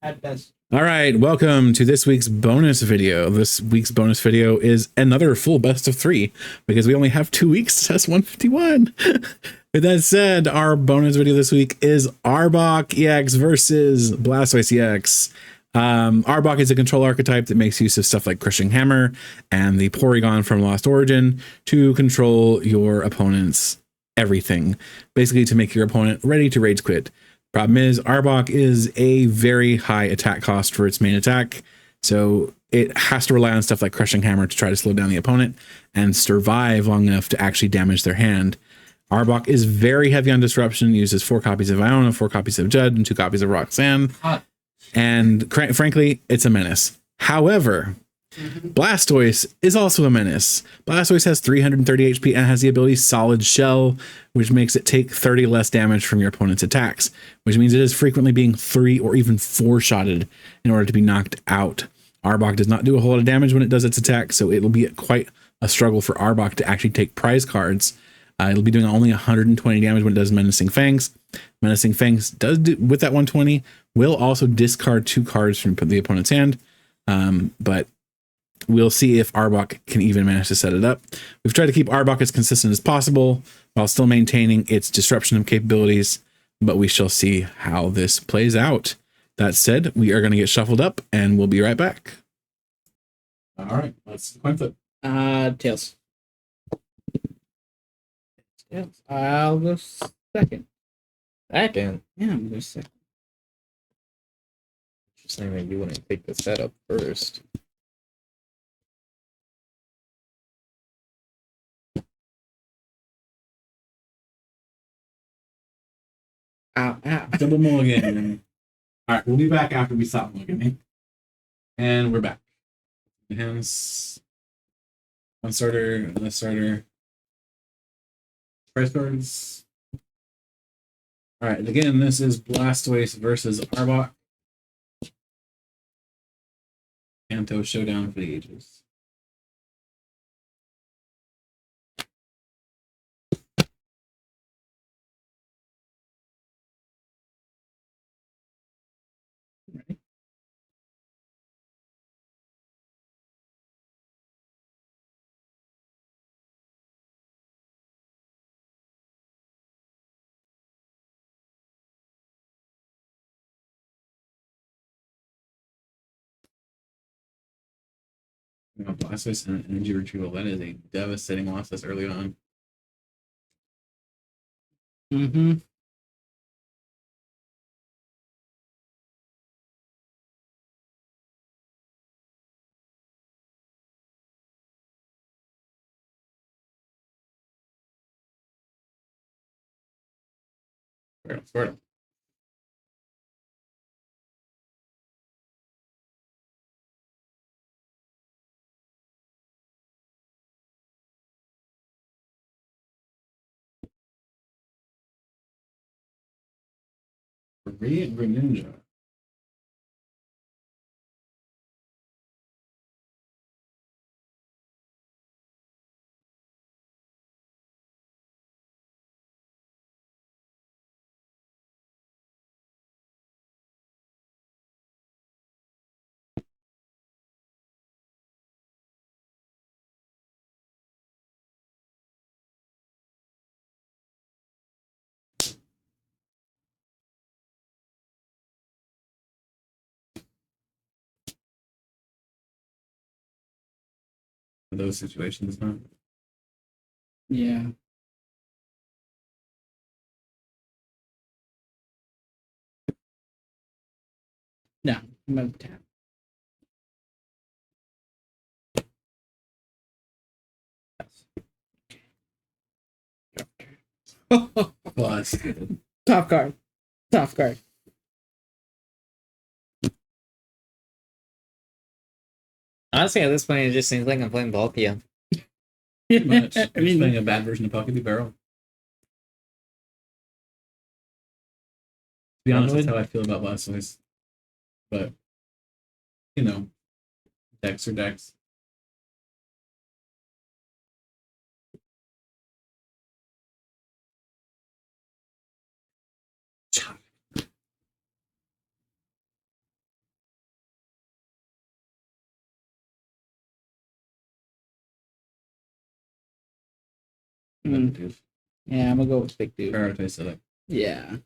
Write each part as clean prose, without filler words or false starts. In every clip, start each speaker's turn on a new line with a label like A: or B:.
A: At best.
B: All right, welcome to this week's bonus video. This week's bonus video is another full best of 3 because we only have 2 weeks to test 151. With that said, our bonus video this week is Arbok EX versus Blastoise EX. Arbok is a control archetype that makes use of stuff like Crushing Hammer and the Porygon from Lost Origin to control your opponent's everything, basically to make your opponent ready to rage quit. Problem is, Arbok is a very high attack cost for its main attack, so it has to rely on stuff like Crushing Hammer to try to slow down the opponent and survive long enough to actually damage their hand. Arbok is very heavy on disruption, uses 4 copies of Iona, 4 copies of Judd, and 2 copies of Roxanne. And frankly, it's a menace. However, Blastoise is also a menace. Blastoise has 330 HP and has the ability Solid Shell, which makes it take 30 less damage from your opponent's attacks, which means it is frequently being 3 or even 4-shotted in order to be knocked out. Arbok does not do a whole lot of damage when it does its attack, so it'll be quite a struggle for Arbok to actually take prize cards. It'll be doing only 120 damage when it does Menacing Fangs. Menacing Fangs does do, with that 120, will also discard 2 cards from the opponent's hand, but we'll see if Arbok can even manage to set it up. We've tried to keep Arbok as consistent as possible while still maintaining its disruption capabilities, but we shall see how this plays out. That said, we are going to get shuffled up and we'll be right back. All right, let's coin flip.
A: Tails. Tails. I'll go second.
C: Second?
A: Yeah, I'm going second.
C: Just saying that you wouldn't take the setup first.
A: Ow, ow.
B: Double mulligan. All right, we'll be back after we stop mulliganing. And we're back. Hands. One starter, another starter. Price cards. All right, again, this is Blastoise versus Arbok. Kanto Showdown for the ages. Ready? Blastoise and energy retrieval. That is a devastating loss this early on.
A: Mm-hmm.
B: Squirtle. Greninja. Those situations, huh?
A: Yeah. No, I'm going to tap.
B: Plus.
A: Top card. Top card.
C: Honestly, at this point, it just seems like I'm playing Volkia.
B: Pretty much.
A: I
B: I'm
A: mean,
B: playing a bad version of Pokemon Barrel. To be honest, that's how I feel about Blastoise. But, you know, decks are decks.
A: Mm. Yeah, I'm gonna go with big dude.
B: Prioritize setup.
A: Yeah.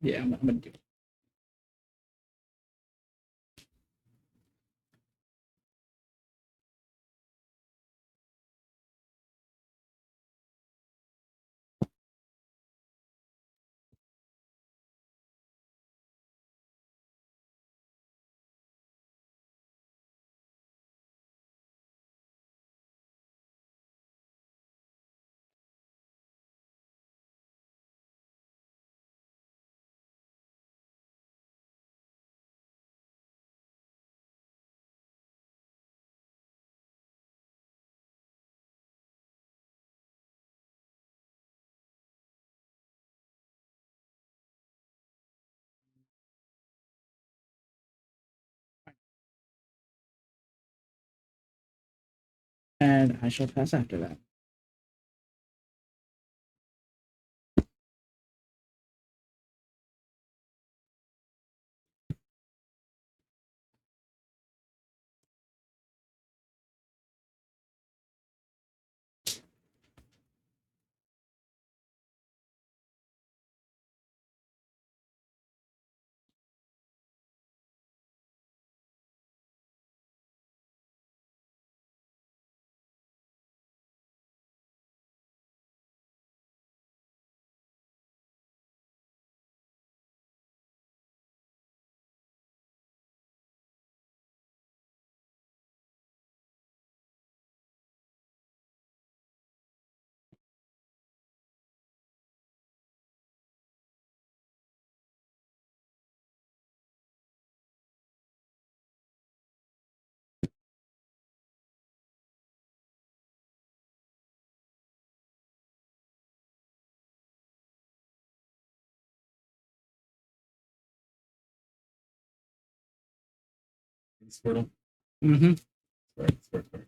A: Yeah, I'm gonna do it. And I shall pass after that.
B: Squirtle.
A: Mm-hmm.
B: Squirtle.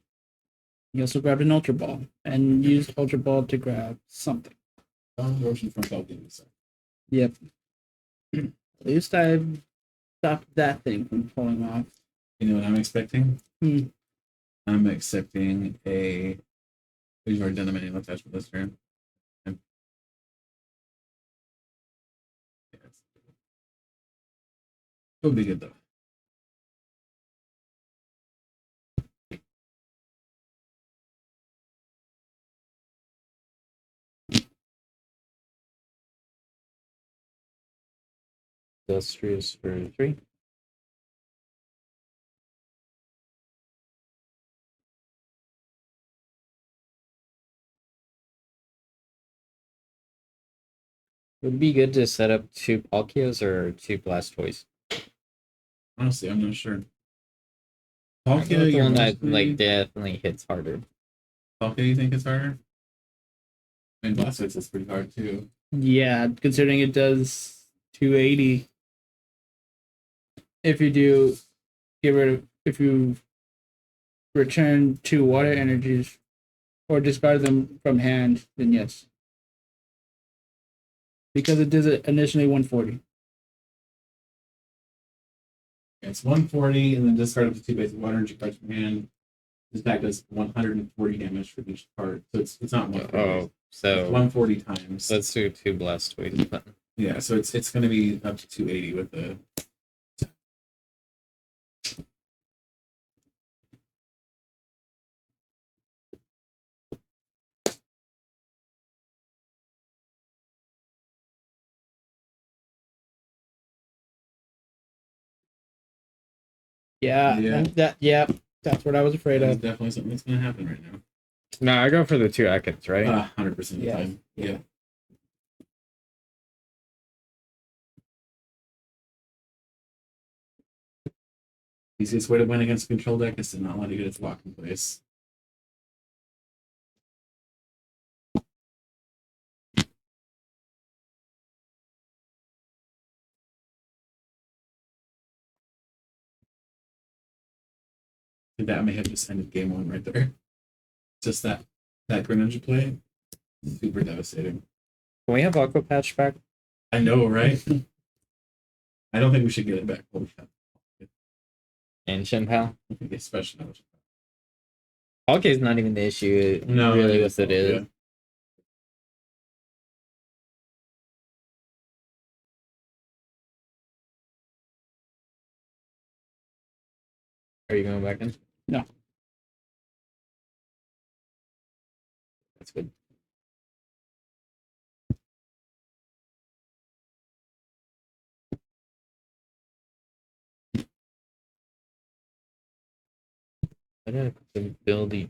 A: You also grabbed an Ultra Ball and used Ultra Ball to grab something.
B: Motion from Falcon.
A: Yep. At least I stopped that thing from pulling off.
B: You know what I'm expecting?
A: Hmm.
B: I'm accepting a. We've already done a manual attachment this turn. It'll be good though.
C: Industrious for 3. Would be good to set up 2 Palkios or 2 Blastoise.
B: Honestly, I'm not sure.
C: Palkia,
B: Palkia,
C: the one that
B: mostly...
C: definitely hits harder.
B: Palkia, you think it's harder? I mean, Blastoise is pretty hard too.
A: Yeah, considering it does 280. If you do get rid of, if you return 2 water energies or discard them from hand, then yes. Because it does it initially 140.
B: It's 140, and then discard up to 2 basic water energy cards from hand. This deck does 140 damage for each card, so it's not 140.
C: Oh, so
B: it's 140 times.
C: Let's do 2 Blastoise then.
B: Yeah, so it's going to be up to 280 with the.
A: Yeah, that's what I was afraid
B: That's
A: of.
B: definitely something that's going to happen right now.
C: No, I go for the 2 Ekans, right?
B: 100% of the time. Yeah. Easiest way to win against a control deck is to not let it get its lock in place. That may have just ended game one right there. Just that Greninja play, super devastating.
C: Can we have Aqua Patch back?
B: I know, right? I don't think we should get it back. Holy cow.
C: Ancient Pal?
B: I think especially now.
C: Palkia is not even the issue.
B: No,
C: Really,
B: it's
C: what it is.
B: yeah.
C: Are you going back in?
A: No.
C: That's good. I did the ability.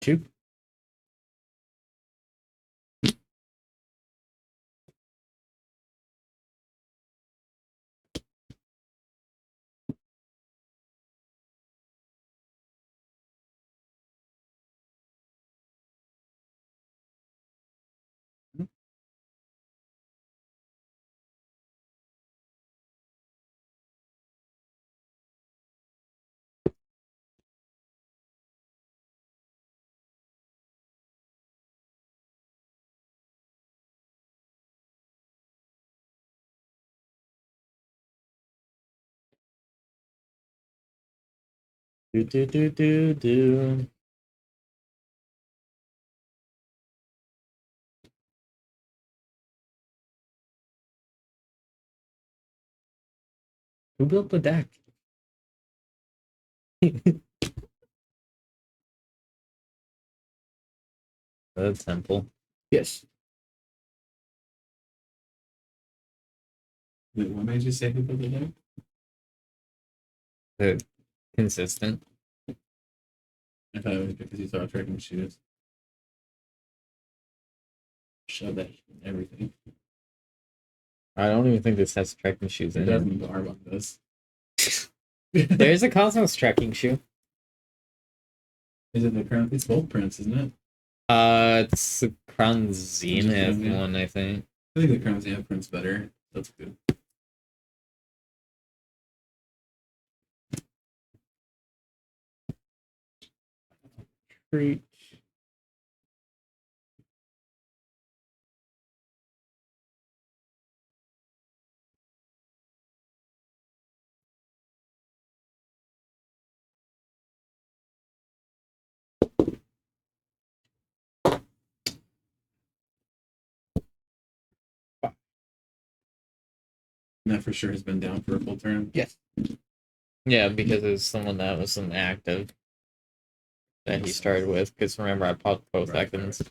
C: Shoot. Do. Who built the deck? The temple.
A: Yes.
B: Wait, what made you say who built the deck?
C: The consistent.
B: I thought it was because you saw tracking shoes. Shove that in everything.
C: I don't even think this has tracking shoes
B: It
C: in
B: doesn't, but Arbok does.
C: it. There's a Cosmos tracking shoe.
B: Is it the current? It's both prints, isn't it?
C: It's the Crown Zenith
B: Yeah.
C: one, I think.
B: I think the current Zenith print's better. That's good.
A: Treat.
B: And that for sure has been down for a full turn.
A: Yes.
C: Yeah, because it's someone that was an active that he started with. Because remember, I popped both
B: Right,
C: seconds.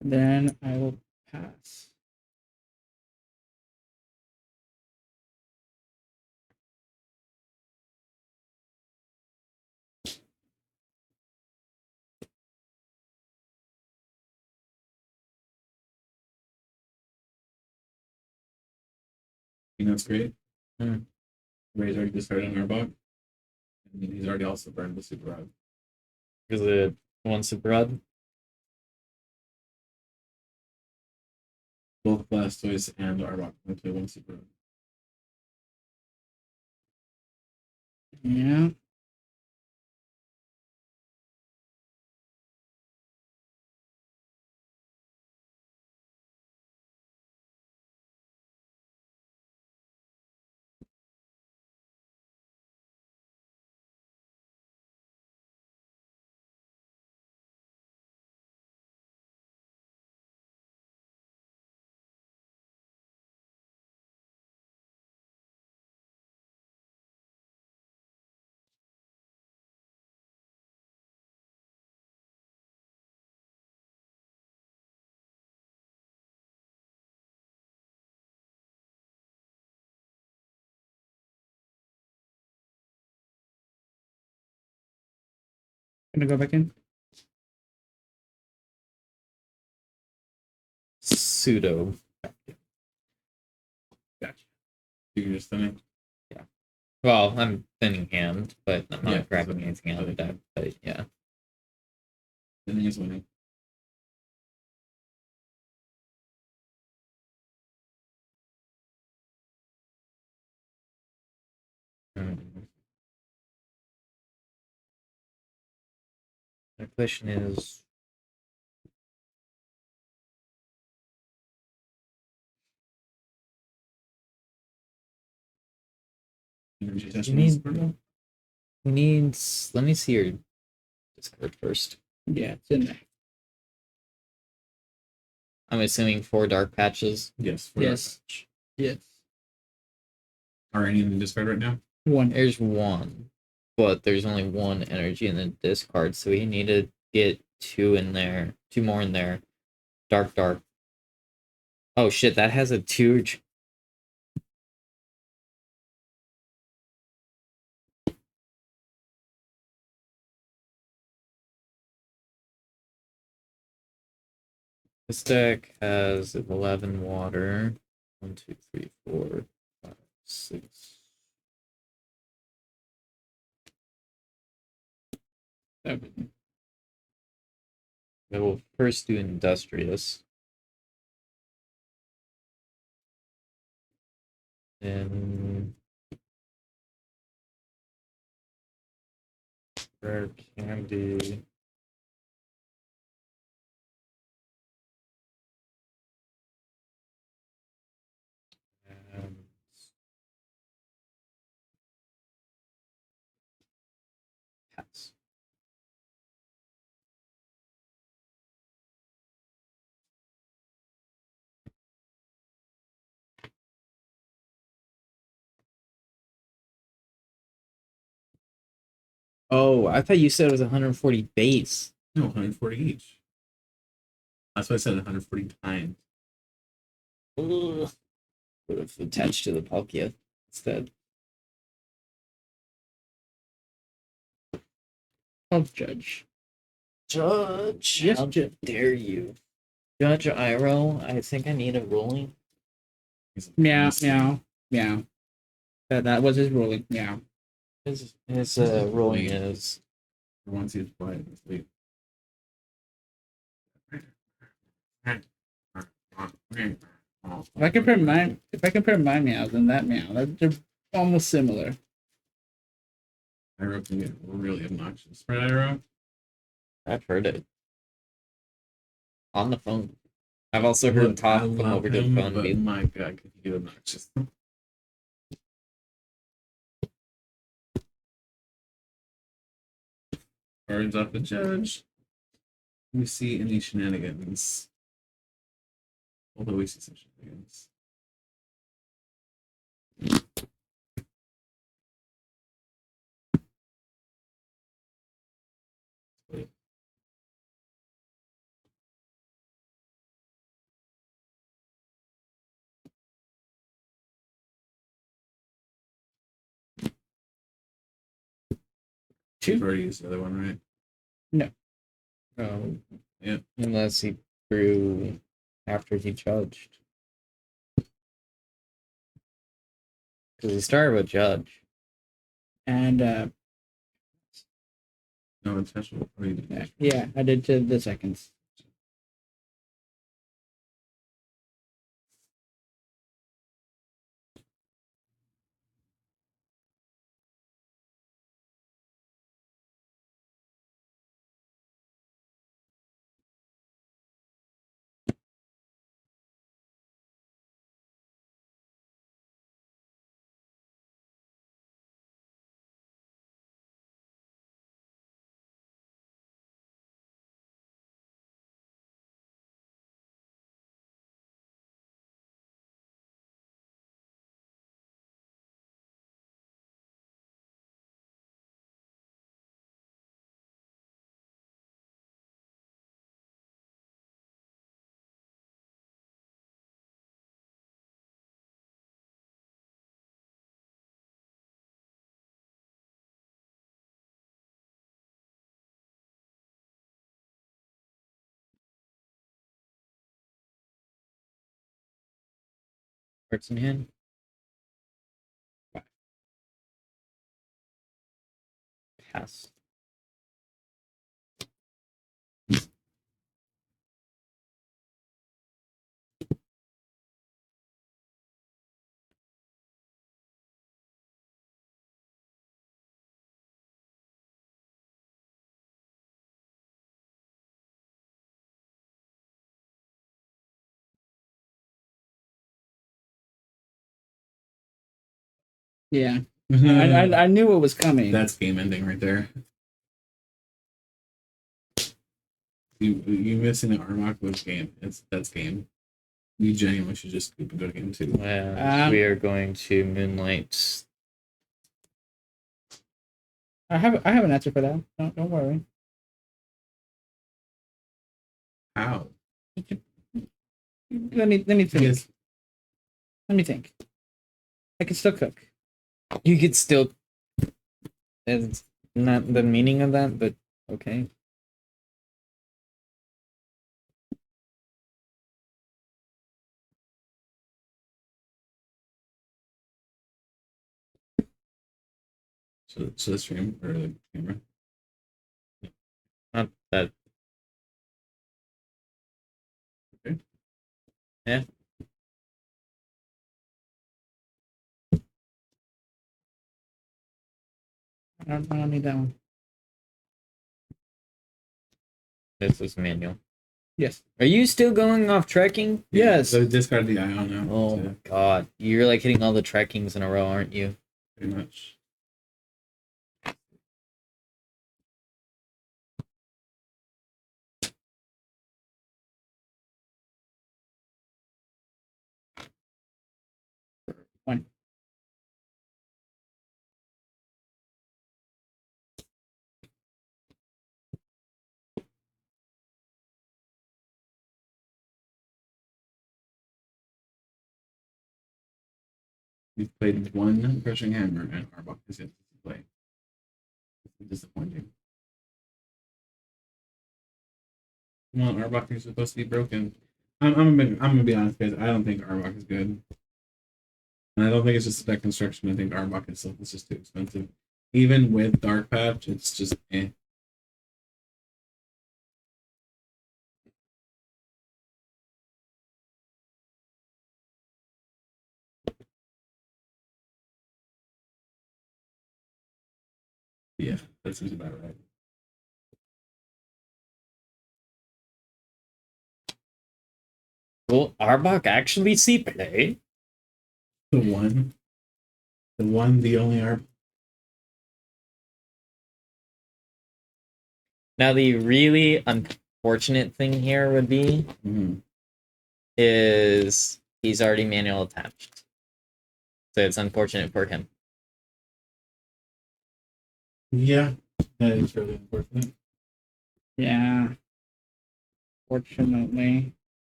A: Then I will pass.
B: You know what's great?
C: Hmm.
B: Ray's already just started on Arbok. And he's already also burned the Super Rod.
C: Because it wants to broad.
B: Both Blastoise and Arbok can play one Super Rod.
A: Yeah. Gonna go back in.
C: Pseudo.
A: Gotcha.
B: You can just thinning.
C: Well, I'm thinning hand, but I'm not
B: Yeah,
C: grabbing
B: so-
C: anything out of the deck. But yeah.
B: Thinning is winning.
C: The question is,
B: Energy test
C: You need-
B: rules.
C: who needs? Let me see your Discord first.
A: Yeah, it's in there.
C: I'm assuming 4 dark patches.
B: Yes.
A: Yes. Yes.
B: Are any in the discard right now?
A: One.
C: There's 1, but there's only 1 energy in the discard, so we need to get 2 in there, 2 more in there. Dark. Oh shit, that has a 2. This deck has 11 water. 1, 2, 3, 4, 5, 6.
A: 7.
C: I will first do Industrious. Then Rare Candy. And pass. Oh, I thought you said it was 140 base.
B: No, 140 each. That's why I said 140 times.
C: Ugh. Would have attached to the Palkia instead.
A: I'll judge.
C: Judge,
A: Yes,
C: how
A: Judge.
C: dare you? Judge Iroh, I think I need a ruling.
A: Meow, meow, meow. That was his ruling. Meow.
C: His ruling is
B: Once he's quiet, sleep.
A: If I compare my meows and that meow, they're almost similar.
B: Iroh can get really obnoxious. Right, Iroh?
C: I've heard it on the phone. I've also heard him talk from over to the phone.
B: But my god, can he get obnoxious? Cards off the judge. We see any shenanigans. Although we see some shenanigans. You've already used the other one, right?
A: No.
C: Oh,
B: yeah.
C: Unless he drew after he judged. Because he started with judge.
A: And
B: No intentional.
A: yeah, I did to the seconds.
C: Cards in hand. Pass.
A: Yeah. I knew it was coming.
B: That's game ending right there. You missing an Arbok was game. That's game. You genuinely should just go to game 2.
C: We are going to Moonlight.
A: I have an answer for that. Don't worry.
B: How?
A: Let me think.
B: Yes.
A: Let me think. I can still cook.
C: You could still. It's not the meaning of that, but okay.
B: So the stream or the camera.
C: Not that.
B: Okay.
C: Yeah.
A: I don't need that one.
C: This is manual.
A: Yes.
C: Are you still going off trekking?
A: Yes.
B: So discard the ion now.
C: Oh my god. You're like hitting all the trekkings in a row, aren't you?
B: Pretty much.
A: One.
B: You've played one crushing hammer and Arbok is yet to play. It's disappointing. Come on, Arbok is supposed to be broken. I'm gonna be honest, guys. I don't think Arbok is good. And I don't think it's just spec construction. I think Arbok itself is just too expensive. Even with Dark Patch, it's just eh. Yeah, that seems about right.
C: Will Arbok actually see play?
B: The one, the only Arbok.
C: Now, the really unfortunate thing here would be is he's already manual attached. So it's unfortunate for him.
B: Yeah, that is really unfortunate.
A: Yeah. Fortunately.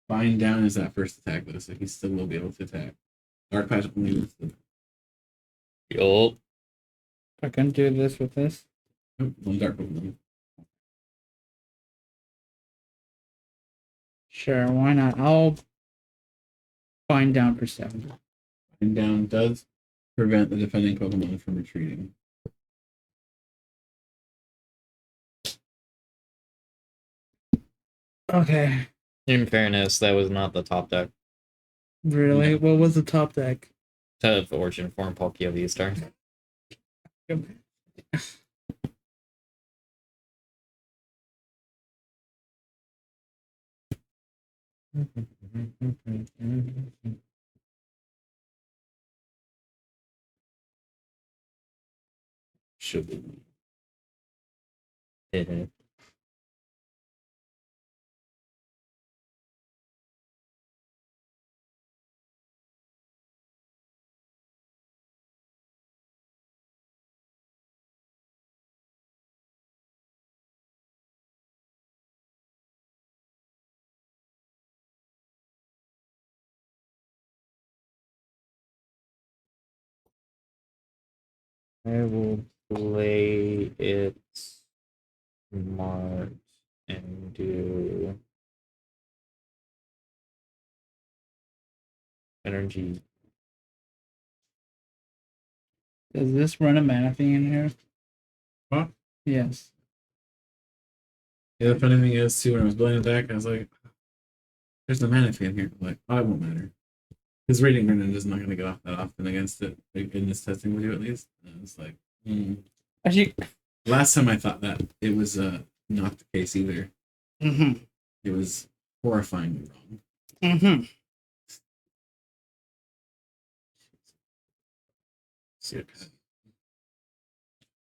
B: Bind down is that first attack though, so he still will be able to attack. Dark Patch only is the
C: Yup.
A: I can do this with this.
B: one Dark Pokemon.
A: Sure, why not? I'll bind down for 7.
B: Bind down does prevent the defending Pokemon from retreating.
A: Okay.
C: In fairness, that was not the top deck.
A: Really?
B: Yeah.
A: What was the top deck?
C: To Origin Form Palkia V-Star.
B: Should be.
C: Mhm. I will play it smart. and do energy.
A: Does this run a mana thing in here?
B: Huh?
A: Yes.
B: Yeah, the funny thing is, too, when I was building the deck, I was like, there's the mana in here. I'm like, oh, it won't matter. His rating Grenade is not going to go off that often against it, like, in this testing video at least. And it's like,
A: Actually,
B: last time I thought that it was not the case either.
A: mm-hmm.
B: It was horrifyingly wrong.
A: Mm-hmm.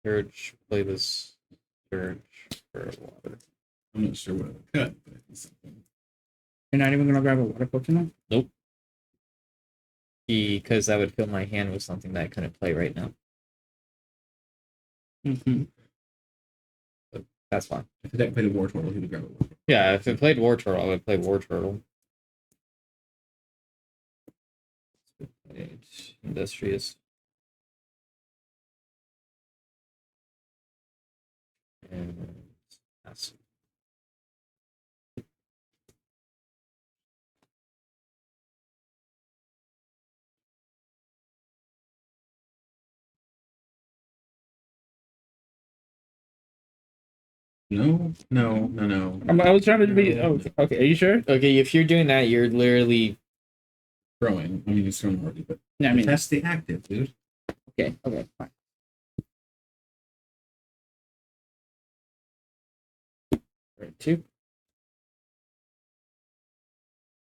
C: Search, play this search for water.
B: I'm not sure what I would cut, but it's something.
A: You're not even gonna grab a water Pokemon?
C: Nope. Because that would fill my hand with something that I couldn't play right now.
A: Mm-hmm.
C: But that's fine.
B: If the deck played a War Turtle, he would grab a War Turtle.
C: Yeah, if it played War Turtle, I would play War Turtle. Industrious. And that's
B: No.
A: I was trying to be. Oh, okay. Are you sure?
C: okay. If you're doing that, you're literally
B: Throwing. I mean, he's thrown already, but
A: Yeah, I mean,
B: that's the active, dude.
A: okay, fine.
C: right two.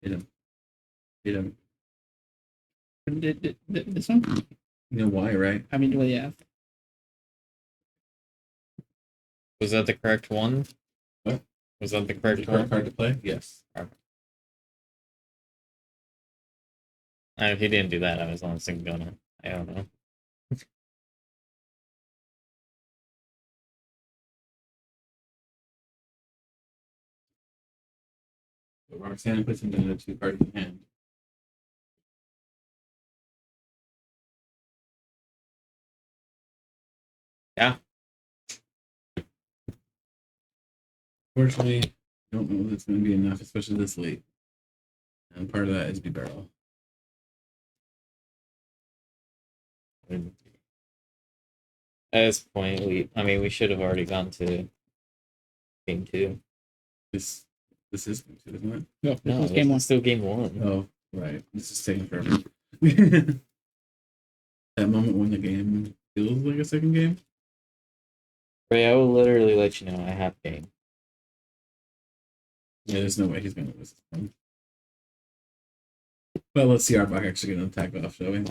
B: Hit him. Hit him.
A: This one?
B: You know why, right?
A: I mean, well, yeah.
C: Was that the correct one?
B: What?
C: Was that the correct
B: Correct
C: one?
B: card to play? Yes.
C: If he didn't do that, I was honestly gonna. I don't know.
B: So Roxanne puts him down to 2 cards in hand.
C: Yeah.
B: Fortunately, I don't know if it's going to be enough, especially this late. And part of that is B-Barrel.
C: At this point, we should have already gone to game 2.
B: This is game 2, isn't it?
A: No, this
C: No,
A: was game one.
C: Still game 1.
B: Oh, right. This is taking forever. That moment when the game feels like a second game.
C: Ray, I will literally let you know I have game.
B: Yeah, there's no way he's going to lose this one. Well, let's see Arbok actually get an attack off, shall we?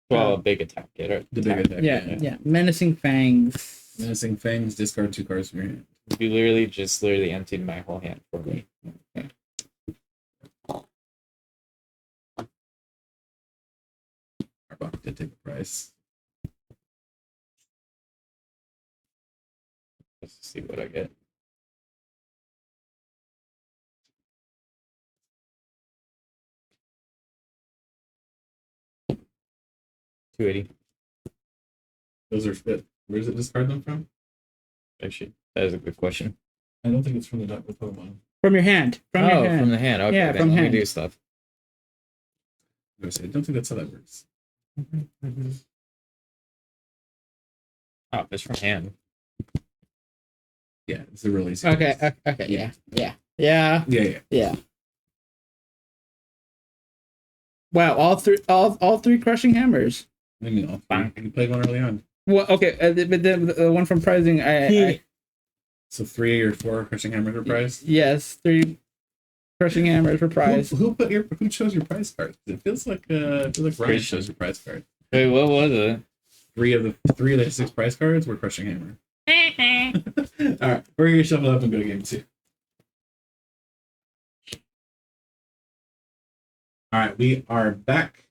C: Well, a big attack getter.
B: The big attack.
A: Yeah. Menacing Fangs.
B: Menacing Fangs, discard 2 cards from your hand.
C: You literally emptied my whole hand for me.
A: Okay.
B: Arbok did take the price.
C: Let's see what I get. $280.
B: Those are split. Where does it discard them from?
C: Actually, that is a good question.
B: I don't think it's from the Pokemon.
A: From your hand. From your hand.
C: From the hand. Okay,
A: Yeah,
C: then
A: from
C: let
A: hand.
C: me do stuff.
B: I don't think that's how that works.
C: Oh, it's from hand.
B: Yeah, it's a really easy.
A: Okay, yeah.
B: Yeah.
A: Wow, all three crushing hammers.
B: I mean, you played one early on.
A: Well, okay, but the one from Prizing, I
B: So 3 or 4 crushing hammers were prized.
A: yes, 3 crushing hammers for prize.
B: Who chose your prize card? It feels like Ryan chose your prize card.
C: Wait, what was it?
B: 3 of the 6 prize cards were crushing hammer. All right, we're gonna shuffle up and go to game 2. All right, we are back.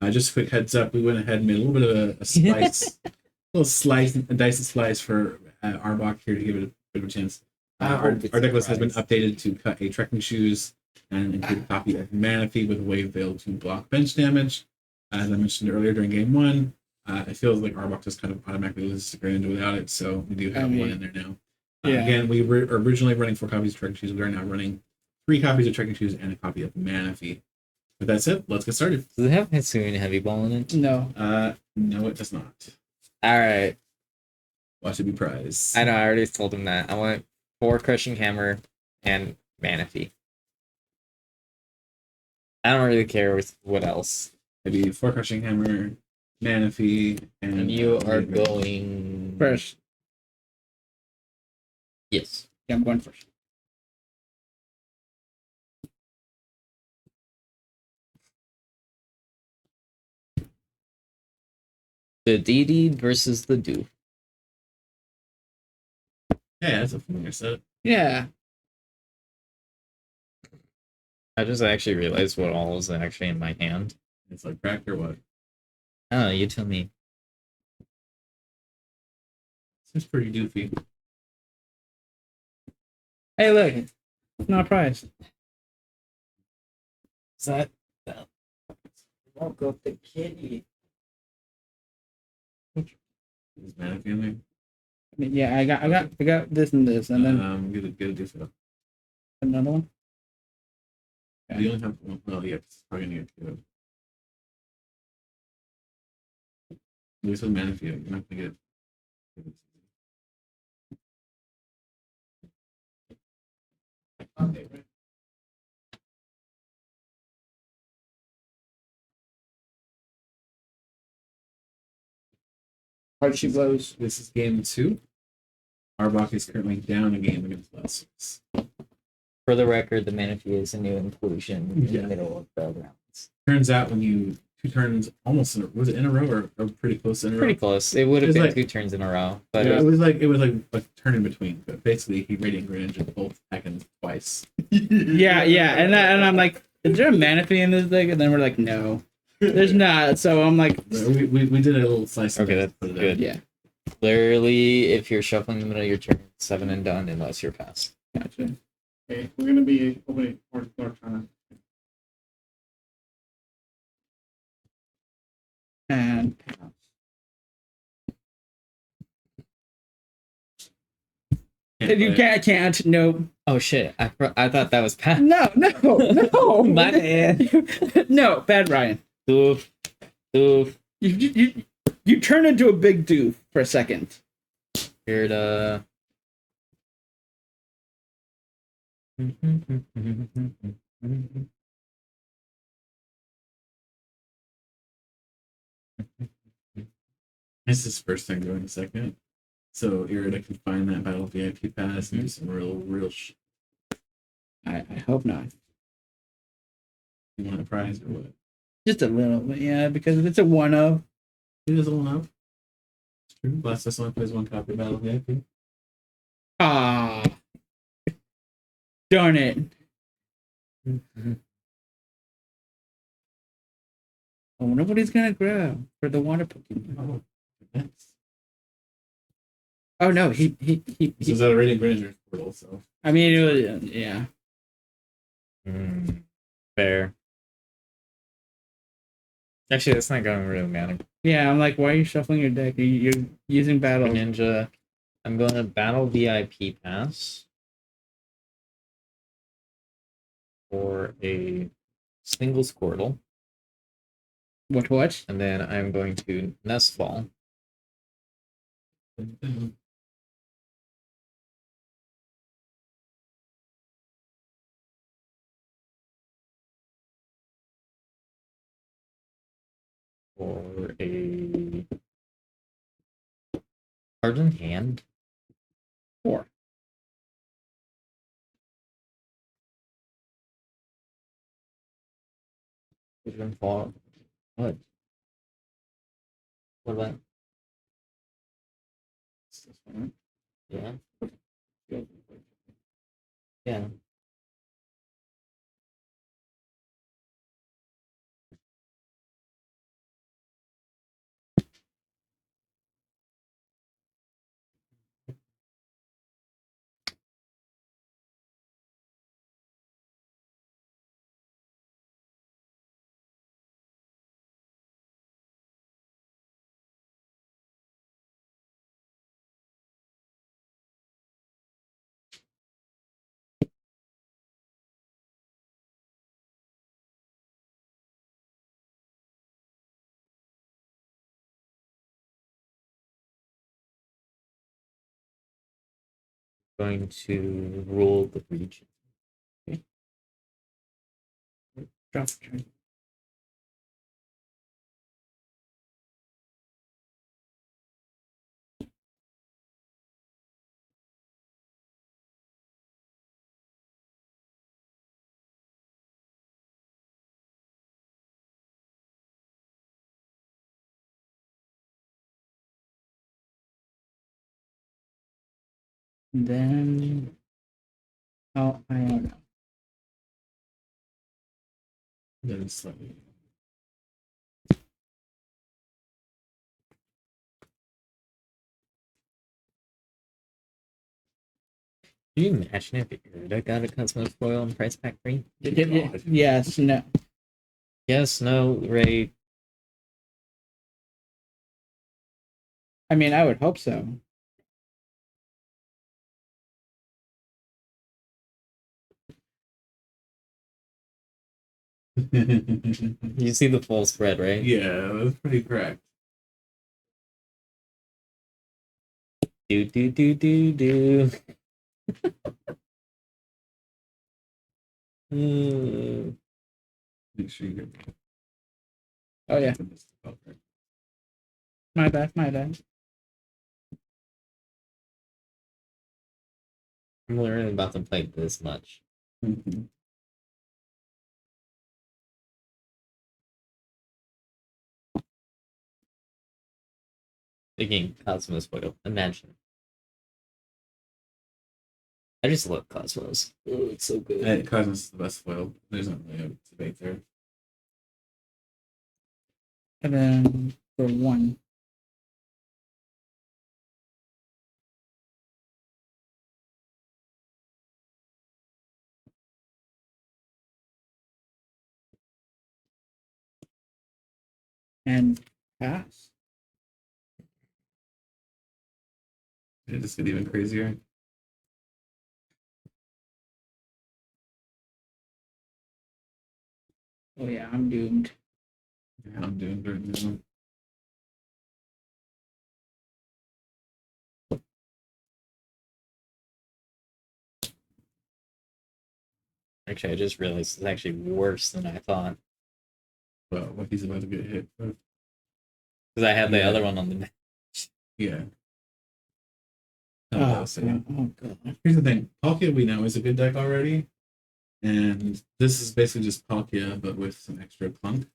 B: Just a quick heads up, we went ahead and made a little bit of a slice, a dice and slice for Arbok here to give it a bit of a chance. Our deck list has been updated to cut a Trekking Shoes and include a copy of Manaphy with Wave Veil to block bench damage. As I mentioned earlier during game 1, it feels like Arbok just kind of automatically loses to Greninja without it, so we do have one in there now.
A: Yeah.
B: Again, we were originally running 4 copies of Trekking Shoes. We're now running 3 copies of Trekking Shoes and a copy of Manaphy. With that said, let's get started.
C: Does it have Hitsune Heavy Ball in it?
A: No.
B: No, it does not.
C: All right.
B: Watch it be prize.
C: I know. I already told him that. I want 4 Crushing Hammer and Manaphy. I don't really care with what else.
B: Maybe 4 Crushing Hammer, Manaphy,
C: And you are going
A: First.
C: Yes.
A: Yeah, I'm going first.
C: The DD versus the Do.
B: Yeah, that's a familiar set.
A: Yeah.
C: I just actually realized what all is actually in my hand.
B: It's like cracked or what?
C: Oh, you tell me.
B: It's pretty doofy.
A: Hey, look. It's not a prize.
C: Is that woke up the kitty?
B: Is Manaphy in there?
A: I mean, yeah, I got this and this, and then
B: Get a doofy.
A: another one. Okay.
B: You only have one. Well, yeah, it's probably gonna get 2. At least with Manaphy, you're not gonna get.
A: Hard she blows.
B: This is game 2. Arbok is currently down a game against Blastoise.
C: For the record, the Manaphy is a new inclusion in
B: Yeah.
C: the middle of the rounds.
B: Turns out when you 2 turns almost was it in a row or pretty close in a row?
C: Pretty close. It would have
B: It's
C: been
B: like-
C: 2 turns in a row, but
B: Yeah, it was like a turn in between, but basically he Radiant Greninja both seconds twice.
A: Yeah, and I'm like, is there a Manaphy in this thing? And then we're like, no, there's not. So I'm like,
B: We did a little slice.
C: Okay, that's good.
A: yeah,
C: literally, if you're shuffling in the middle of your turn, 7 and done unless you're passed.
A: gotcha.
D: Okay, we're gonna be opening or trying
A: And you can't. No,
C: Oh shit! I thought that was passed.
A: no.
C: My bad.
A: No, bad Ryan.
C: Doof, doof.
A: You turn into a big doof for a second.
C: Here to.
B: This is his first time going second, so Irida can find that battle VIP pass and do some real shit.
A: I hope not.
B: You want a prize or what?
A: Just a little bit, yeah, because it's a one of.
B: It is all up. It's true. Blastoise only plays 1 copy of battle VIP.
A: Ah, darn it. I wonder what he's gonna grab for the water Pokemon.
B: Oh, that's.
A: Oh no, he
B: This is a Radiant Greninja portal, so.
A: I mean, it was, yeah.
C: Fair. Actually, that's not going to really matter.
A: Yeah, I'm like, why are you shuffling your deck? You're using battle.
C: Ninja. I'm going to battle VIP pass for a single Squirtle,
A: What?
C: and then I'm going to Nestfall. For a card in hand.
A: 4.
C: Vision Fall. What? What about? Yeah. Yeah. going to rule the region.
A: Drop a turn. And then, oh, I don't know.
B: Then slightly.
C: Can you imagine if Irida got a Cosmos foil in Price Pack 3?
A: Yes, no.
C: Yes, no, Ray.
A: I mean, I would hope so.
C: You see the full spread, right?
B: Yeah, that's pretty correct.
C: Do, do, do, do, do.
B: Make sure you get.
A: Oh, yeah. My bad, my bad.
C: I'm learning about to play this much.
B: Mm-hmm.
C: Thinking Cosmos foil. Imagine. I just love Cosmos. Oh, it's so good.
B: Cosmos is the best foil. There's not really a debate there.
A: And then for one. And pass.
B: It just get even crazier.
A: Oh, yeah, I'm doomed.
B: Yeah, I'm doing right now.
C: Actually, I just realized it's actually worse than I thought.
B: Well, what he's about to get hit.
C: Because I had the
B: Yeah.
C: other one on the bench.
B: Yeah.
A: Oh,
B: So,
A: God. Oh, God.
B: here's the thing. Palkia we know is a good deck already. And this is basically just Palkia, but with some extra clunk.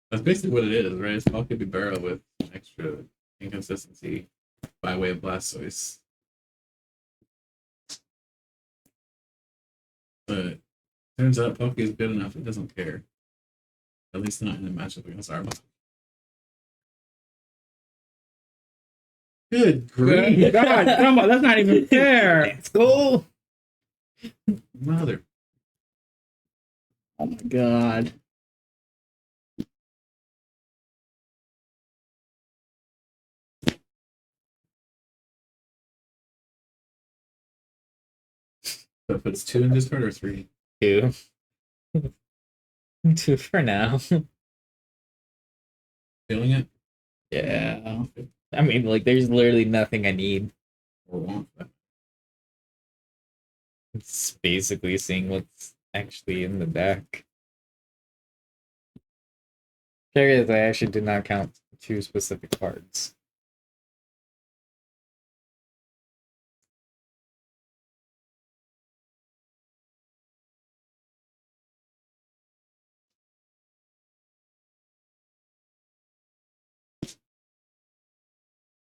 B: That's basically what it is, right? It's Palkia Barrel with some extra inconsistency by way of Blastoise. But turns out Palkia is good enough, it doesn't care. At least not in a matchup against Arbok. Good grief.
A: God, come on, that's not even fair.
C: Let's go!
B: Mother.
A: Oh, my God.
B: So if it's 2 in this card or 3?
C: 2. 2 for now.
B: Feeling it?
C: Yeah. I mean, like, there's literally nothing I need.
B: Or want that?
C: It's basically seeing what's actually in the deck. Curious, I actually did not count 2 specific cards.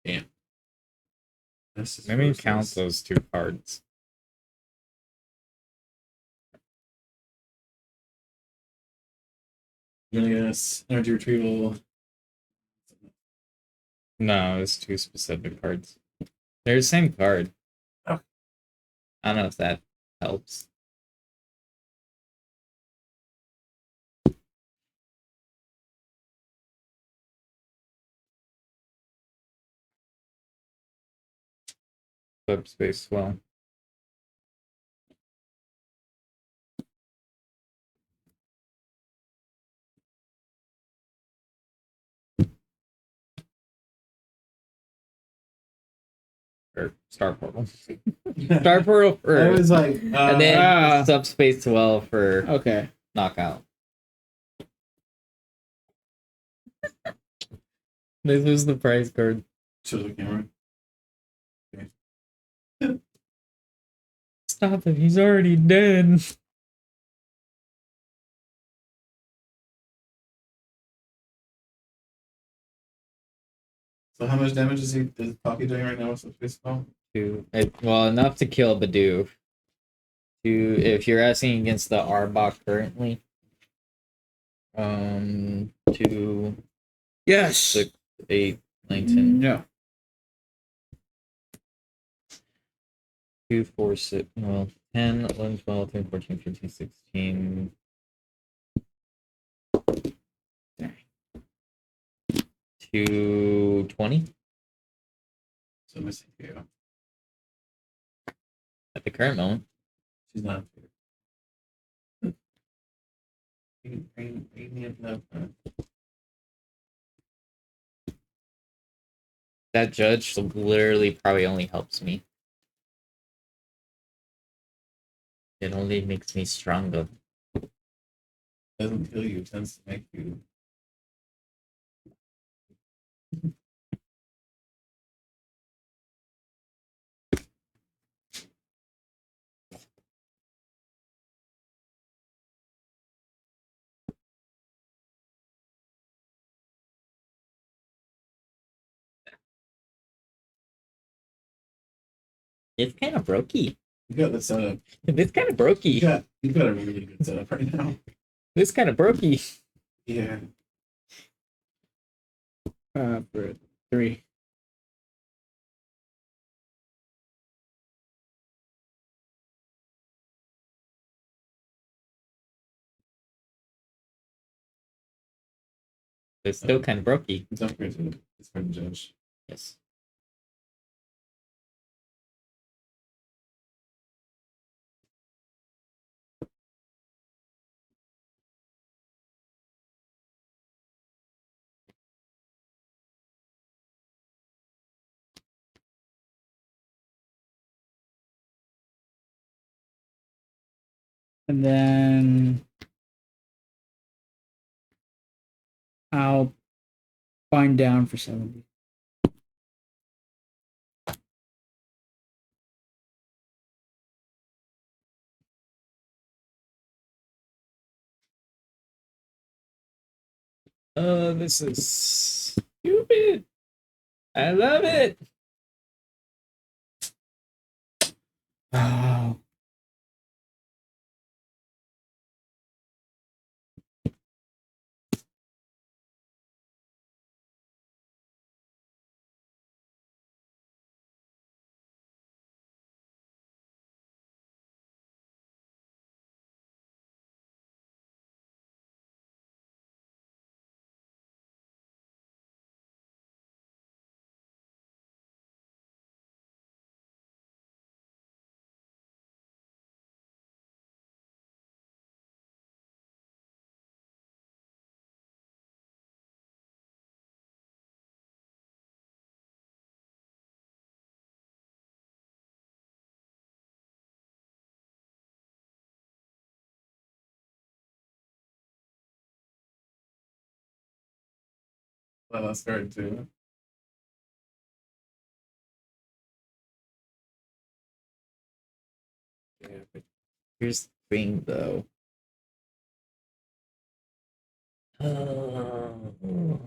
B: Damn. This is
C: Maybe count
B: ruthless.
C: those 2 cards.
B: You're gonna guess energy retrieval.
C: No, it's 2 specific cards. They're the same card.
B: Oh.
C: I don't know if that helps. Flip space well. or Star Portal. Star Portal
B: I
C: for
B: was like,
C: and then
A: Ah.
C: Subspace 12 for
A: Okay.
C: knockout. This was the prize card.
B: show the camera.
C: Stop him, he's already dead.
B: So how much damage is Pocky doing right now with the baseball?
C: Well, enough to kill Bidoof. If you're asking against the Arbok currently, 2,
A: Yes.
C: 6, 8, 9, 10.
A: No.
C: 2, 4, 6, well, 10, 11, 12, 13, 14, 15, 16. To 20
B: So missing you.
C: at the current moment.
B: She's not.
C: That judge literally probably only helps me. It only makes me stronger.
B: Doesn't kill you, tends to make you.
C: It's kind of brokey.
B: You got the setup.
C: It's kind of brokey.
B: You got a really good setup right now.
C: It's kind of brokey.
B: Yeah.
A: For 3.
C: It's still kind of brokey.
B: It's upgrade to it's for the judge.
C: Yes.
A: And then I'll bind down for 70.
C: Oh, this is stupid. I love it.
A: Oh.
B: Well, that's starting to. Yeah.
C: Here's the thing, though. Oh.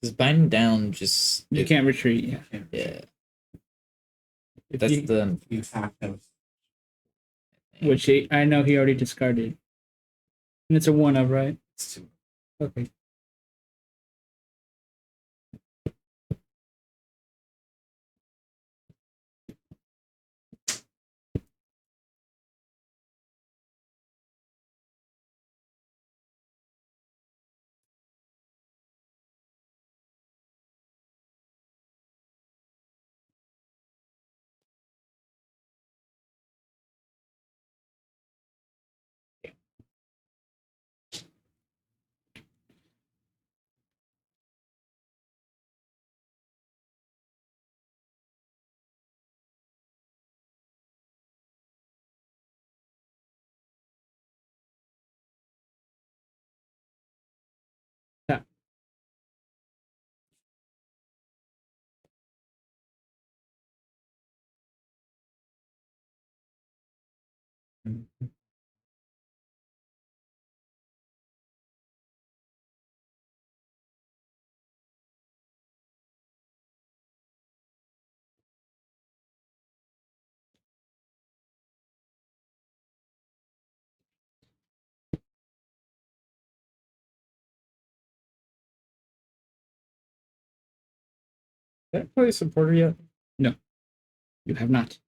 C: Because binding down just
A: You can't retreat, yeah.
C: Yeah.
A: If
C: That's
A: you,
C: the
B: You have to.
A: which I know he already discarded. And it's a 1 of, right?
B: It's too.
A: Okay.
C: Did I play supporter yet?
A: You have not.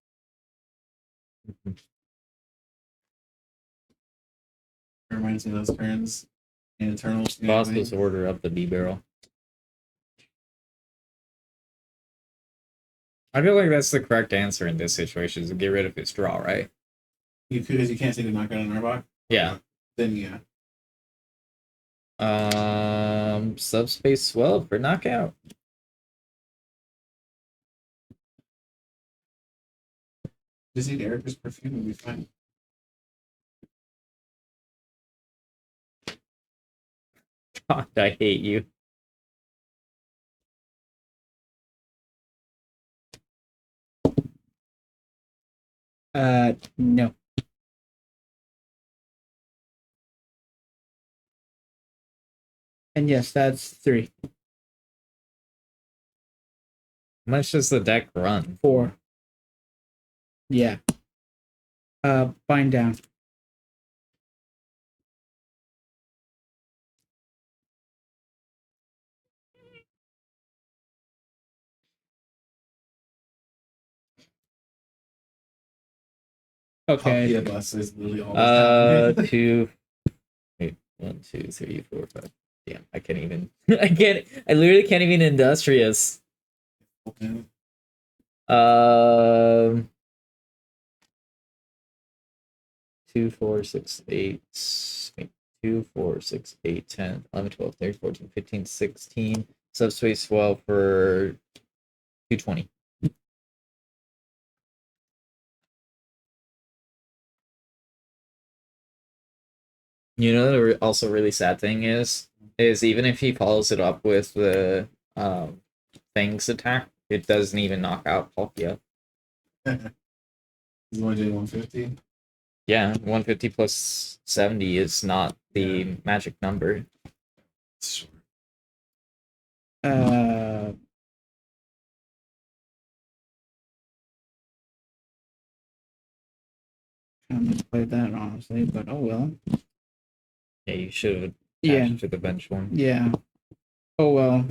B: Reminds me of those turns in Eternals.
C: Boss was order up the B barrel. I feel like that's the correct answer in this situation, is to get rid of his draw, right?
B: You could, because you can't take a knockout on Arbok.
C: Yeah.
B: Then yeah.
C: Subspace swell for knockout.
B: Just need Erica's perfume and be fine.
C: God, I hate you.
A: No. And yes, that's 3.
C: How much does the deck run?
A: 4. Yeah. Bind down. Okay.
B: Yeah, Blastoise is literally always down.
C: 2. Wait, 1, 2, 3, 4, 5. Damn, I can't even. I can't. I literally can't even industrious. 2, 4, 6, 8. Wait, 2, 4, 6, 8, 10, 11, 12, 13, 14, 15, 16. Subspace swell for 220. You know, the also really sad thing is even if he follows it up with the Things attack, it doesn't even knock out Palkia.
B: He's only doing 150.
C: Yeah, 150 plus 70 is not the magic number.
B: Sure.
A: I'm gonna play that honestly, but oh well.
C: Yeah, you should have
A: Yeah.
C: attached to the bench one.
A: Yeah. Oh well.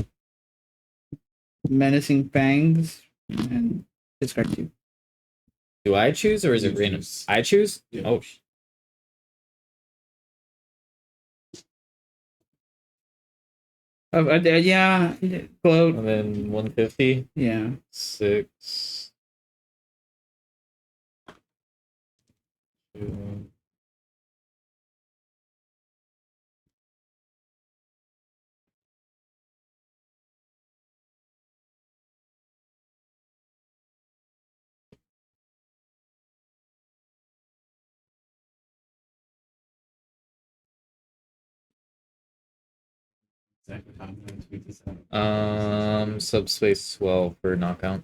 A: Menacing Fangs and discard 2.
C: Do I choose or is
B: You
C: it random?
B: choose.
C: I choose?
B: Yeah.
C: Oh,
A: Yeah. Gloat.
C: and then 150,
A: Yeah.
C: 6. 2.
B: Exactly how I'm going to tweet this out.
C: Subspace swell for knockout.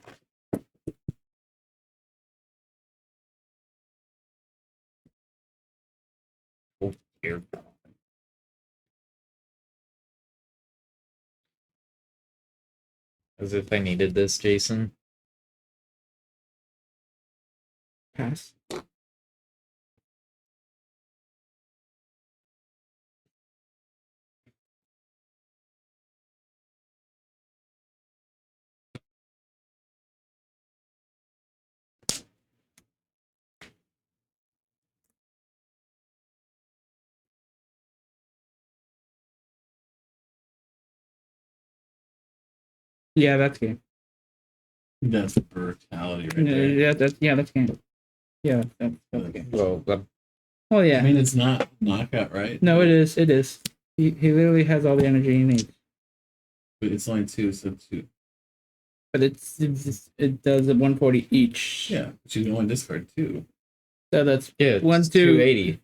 C: Oh dear God. As if I needed this, Jason.
A: Pass. Yeah, that's game.
B: That's brutality right there.
A: Yeah, that's game. Yeah, that's game.
C: Well,
A: Oh
B: I
A: yeah.
B: mean, it's not knockout, right?
A: No, it is. It is. He literally has all the energy he needs.
B: But it's only 2, so 2.
A: But it does a 140 each.
B: Yeah, but you can only discard 2.
A: So that's
C: yeah,
A: 1, 2.
C: 280.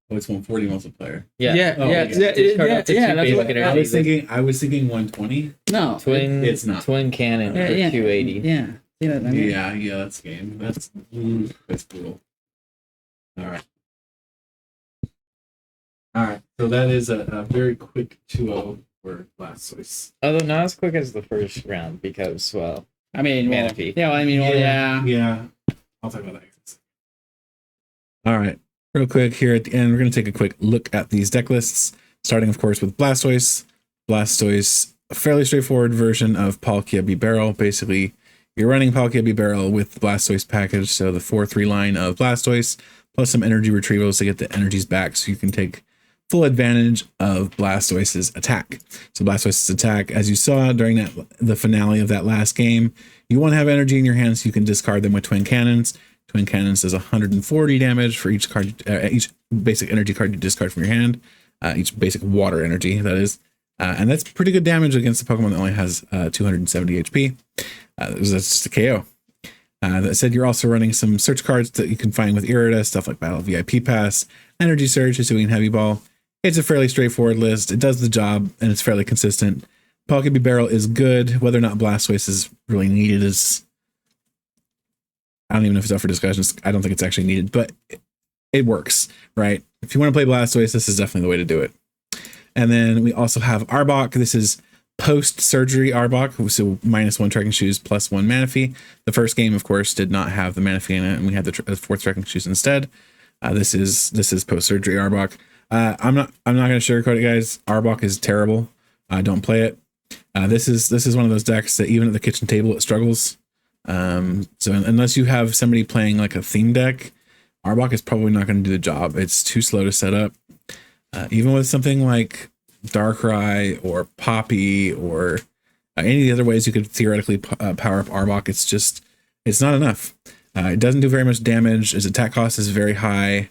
B: Oh, it's 140 multiplier.
C: Yeah.
A: Yeah,
B: Oh,
A: yeah,
B: yeah.
A: yeah,
C: Discard up to
A: yeah,
C: two
A: that's
C: basic
A: what,
C: energy.
B: I was thinking 120.
A: no.
C: Twin.
B: It's not.
C: Twin cannon
A: Yeah,
C: for
A: yeah,
C: 280.
A: Yeah. See what I mean?
B: Yeah, that's game. That's brutal. All So that is a very quick 2-0 for Blastoise.
C: Although not as quick as the first round because, well,
A: I mean, well,
C: Manaphy.
A: yeah, well, I mean, well, yeah.
B: Yeah. I'll talk about that. All right. Real quick here at the end, we're going to take a quick look at these deck lists, starting, of course, with Blastoise. Blastoise, a fairly straightforward version of Palkia B-Barrel. Basically, you're running Palkia B-Barrel with the Blastoise package, so the 4-3 line of Blastoise, plus some energy retrievals to get the energies back so you can take full advantage of Blastoise's attack. So Blastoise's attack, as you saw during the finale of that last game, you want to have energy in your hands so you can discard them with Twin Cannons. Twin Cannons does 140 damage for each card, each basic energy card you discard from your hand, each basic water energy, that is. And that's pretty good damage against a Pokemon that only has 270 HP. That's just a KO. That said, you're also running some search cards that you can find with Irida, stuff like Battle VIP Pass, Energy Surge, Hisuian Heavy Ball. It's a fairly straightforward list. It does the job, and it's fairly consistent. Palkia B-Barrel is good. Whether or not Blastoise is really needed is... I don't even know if it's up for discussions. I don't think it's actually needed, but it works, right? If you want to play Blastoise, this is definitely the way to do it. And then we also have Arbok. This is post-surgery Arbok, so -1 Trekking Shoes, +1 Manaphy. The first game, of course, did not have the Manaphy in it, and we had the 4th Trekking Shoes instead. This is post-surgery Arbok. I'm not going to sugarcoat it, guys. Arbok is terrible. Don't play it. This is one of those decks that even at the kitchen table it struggles. So unless you have somebody playing like a theme deck, Arbok is probably not going to do the job. It's too slow to set up. Even with something like Darkrai or Poppy or any of the other ways you could theoretically power up Arbok, it's not enough. It doesn't do very much damage. Its attack cost is very high.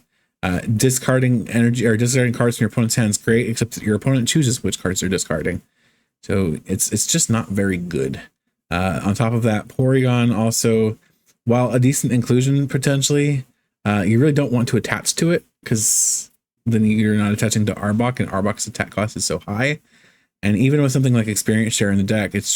B: Discarding energy or discarding cards from your opponent's hand is great, except that your opponent chooses which cards they're discarding. So it's just not very good. On top of that, Porygon also, while a decent inclusion potentially, you really don't want to attach to it because then you're not attaching to Arbok, and Arbok's attack cost is so high. And even with something like Experience Share in the deck, it's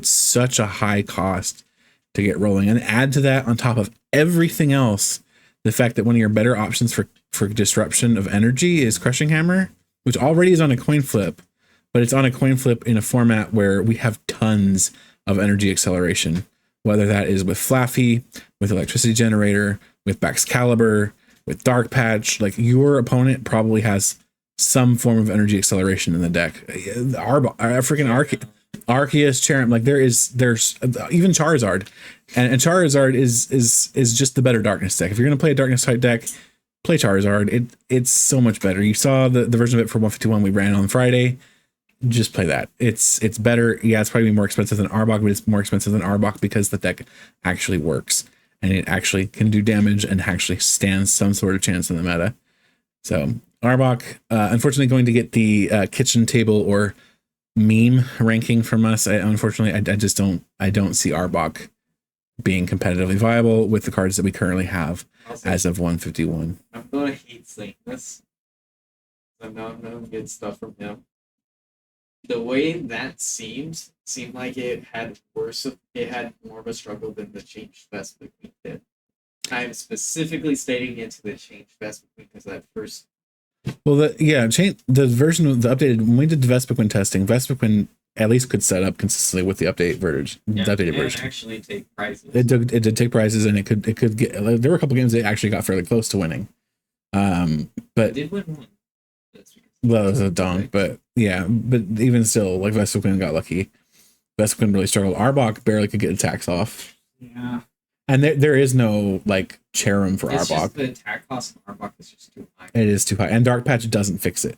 B: such a high cost to get rolling. And add to that, on top of everything else, the fact that one of your better options for disruption of energy is Crushing Hammer, which already is on a coin flip, but it's on a coin flip in a format where we have tons of energy acceleration, whether that is with Flaffy, with Electricity Generator, with Baxcalibur, with Dark Patch. Like, your opponent probably has some form of energy acceleration in the deck. Freaking Arceus, Cherim, like there's even Charizard, and Charizard is just the better Darkness deck. If you're gonna play a Darkness type deck, play Charizard. It's so much better. You saw the version of it for 151 we ran on Friday. Just play that. It's better. Yeah, it's probably more expensive than Arbok, but it's more expensive than Arbok because the deck actually works and it actually can do damage and actually stands some sort of chance in the meta. So Arbok, unfortunately, going to get the kitchen table or meme ranking from us. Unfortunately, I don't see Arbok being competitively viable with the cards that we currently have as of 151.
D: I'm going to hate saying this. I'm not going to get stuff from him. The way that seemed like it had more of a struggle than the Changed Vespa Queen did. I'm specifically stating it to the Changed Vespa Queen because that first.
B: Well, the version of the updated, when we did the Vespiquen testing, Vespiquen at least could set up consistently with the updated version.
D: Actually take prizes.
B: It did take prizes, and it could get. Like, there were a couple games that actually got fairly close to winning. But
D: it did win one.
B: Well, it was a donk, but yeah, but even still, like Vespiquen got lucky. Vespiquen really struggled. Arbok barely could get attacks off.
D: Yeah.
B: And there is no like Cherim for Arbok.
D: Just the attack cost of Arbok is just too high.
B: It is too high, and Dark Patch doesn't fix it.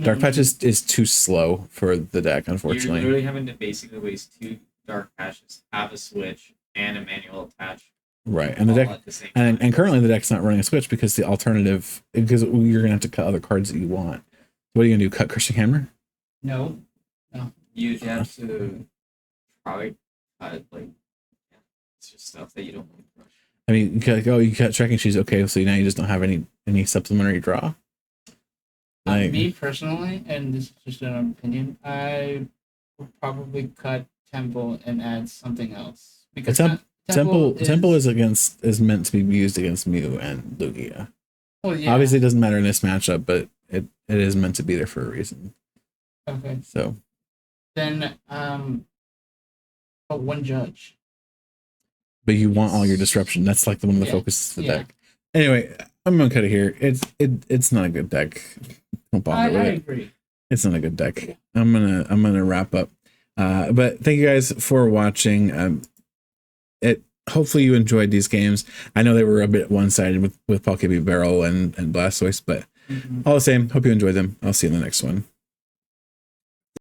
B: Dark Patch is too slow for the deck, unfortunately.
D: You're literally having to basically waste 2 Dark Patches, have a switch, and a manual attach.
B: Right, and the deck, and currently the deck's not running a switch because the alternative, because you're gonna have to cut other cards that you want. What are you gonna do? Cut Crushing Hammer?
A: No.
D: You'd have to probably cut it's just stuff that you don't want to crush.
B: I mean, you cut Trekking Shoes. Okay, so now you just don't have any supplementary draw. Like,
A: Me personally, and this is just an opinion, I would probably cut Temple and add something else because
B: Temple is meant to be used against Mew and Lugia.
A: Well, yeah.
B: Obviously, it doesn't matter in this matchup, but it is meant to be there for a reason.
A: Okay.
B: So
A: Then but one judge.
B: but you want all your disruption. That's like one of the
A: Yeah.
B: focuses of the
A: Yeah.
B: deck. Anyway, I'm gonna cut it here. It's not a good deck. Don't bother
A: I
B: with it.
A: agree.
B: It's not a good deck. I'm gonna wrap up. But thank you guys for watching. Hopefully you enjoyed these games. I know they were a bit one-sided with Pokeball Barrel and Blastoise, but
A: Mhm.
B: all the same, hope you enjoyed them. I'll see you in the next one.